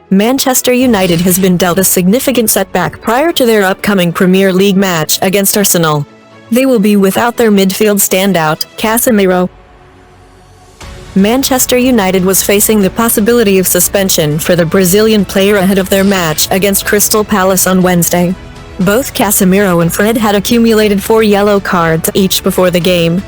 Manchester United has been dealt a significant setback prior to their upcoming Premier League match against Arsenal. They will be without their midfield standout, Casemiro. Manchester United was facing the possibility of suspension for the Brazilian player ahead of their match against Crystal Palace on Wednesday. Both Casemiro and Fred had accumulated 4 yellow cards each before the game.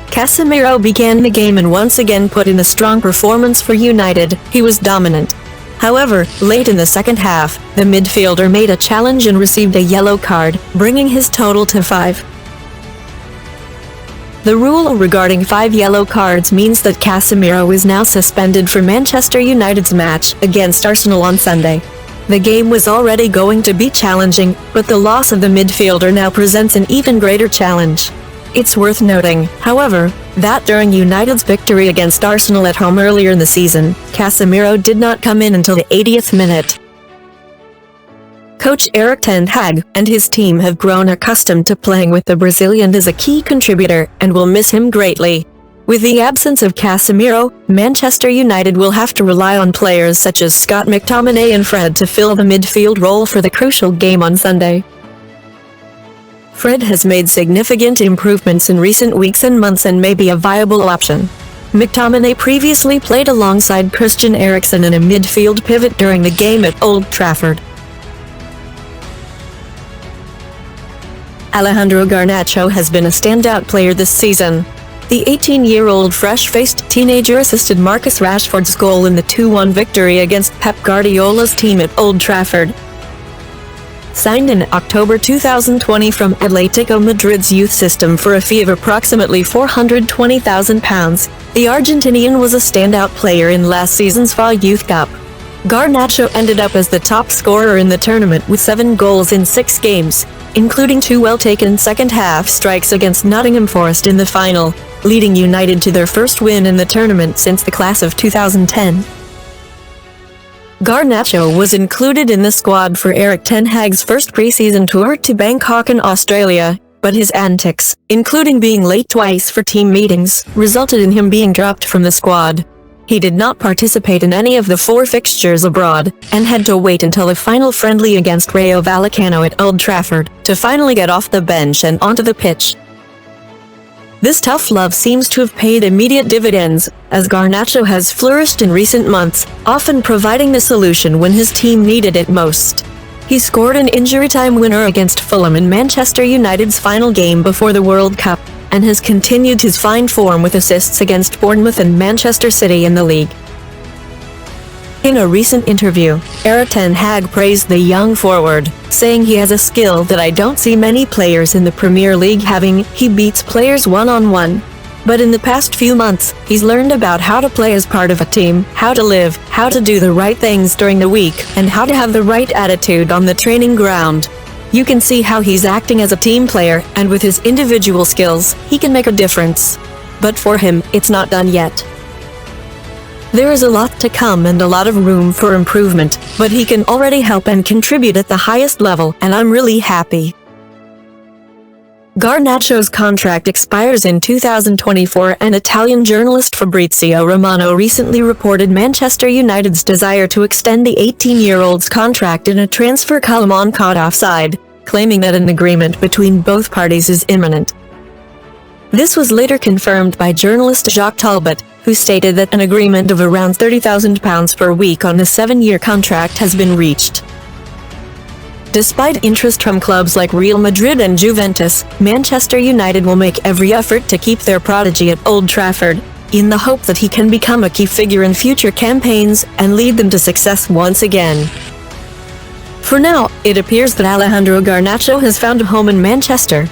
Casemiro began the game and once again put in a strong performance for United. He was dominant. However, late in the second half, the midfielder made a challenge and received a yellow card, bringing his total to 5. The rule regarding 5 yellow cards means that Casemiro is now suspended for Manchester United's match against Arsenal on Sunday. The game was already going to be challenging, but the loss of the midfielder now presents an even greater challenge. It's worth noting, however, that during United's victory against Arsenal at home earlier in the season, Casemiro did not come in until the 80th minute. Coach Erik ten Hag and his team have grown accustomed to playing with the Brazilian as a key contributor and will miss him greatly. With the absence of Casemiro, Manchester United will have to rely on players such as Scott McTominay and Fred to fill the midfield role for the crucial game on Sunday. Fred has made significant improvements in recent weeks and months and may be a viable option. McTominay previously played alongside Christian Eriksen in a midfield pivot during the game at Old Trafford. Alejandro Garnacho has been a standout player this season. The 18-year-old fresh-faced teenager assisted Marcus Rashford's goal in the 2-1 victory against Pep Guardiola's team at Old Trafford. Signed in October 2020 from Atletico Madrid's youth system for a fee of approximately £420,000, the Argentinian was a standout player in last season's FA Youth Cup. Garnacho ended up as the top scorer in the tournament with 7 goals in 6 games, including 2 well-taken second-half strikes against Nottingham Forest in the final, leading United to their first win in the tournament since the class of 2010. Garnacho was included in the squad for Erik ten Hag's first pre-season tour to Bangkok in Australia, but his antics, including being late twice for team meetings, resulted in him being dropped from the squad. He did not participate in any of the 4 fixtures abroad, and had to wait until the final friendly against Rayo Vallecano at Old Trafford to finally get off the bench and onto the pitch. This tough love seems to have paid immediate dividends, as Garnacho has flourished in recent months, often providing the solution when his team needed it most. He scored an injury-time winner against Fulham in Manchester United's final game before the World Cup, and has continued his fine form with assists against Bournemouth and Manchester City in the league. In a recent interview, Erik ten Hag praised the young forward, saying he has a skill that I don't see many players in the Premier League having. He beats players one-on-one. But in the past few months, he's learned about how to play as part of a team, how to live, how to do the right things during the week, and how to have the right attitude on the training ground. You can see how he's acting as a team player, and with his individual skills, he can make a difference. But for him, it's not done yet. There is a lot to come and a lot of room for improvement, but he can already help and contribute at the highest level, and I'm really happy. Garnacho's contract expires in 2024, and Italian journalist Fabrizio Romano recently reported Manchester United's desire to extend the 18-year-old's contract in a transfer column on Caught Offside, claiming that an agreement between both parties is imminent. This was later confirmed by journalist Jacques Talbot, who stated that an agreement of around £30,000 per week on the 7-year contract has been reached. Despite interest from clubs like Real Madrid and Juventus, Manchester United will make every effort to keep their prodigy at Old Trafford, in the hope that he can become a key figure in future campaigns and lead them to success once again. For now, it appears that Alejandro Garnacho has found a home in Manchester.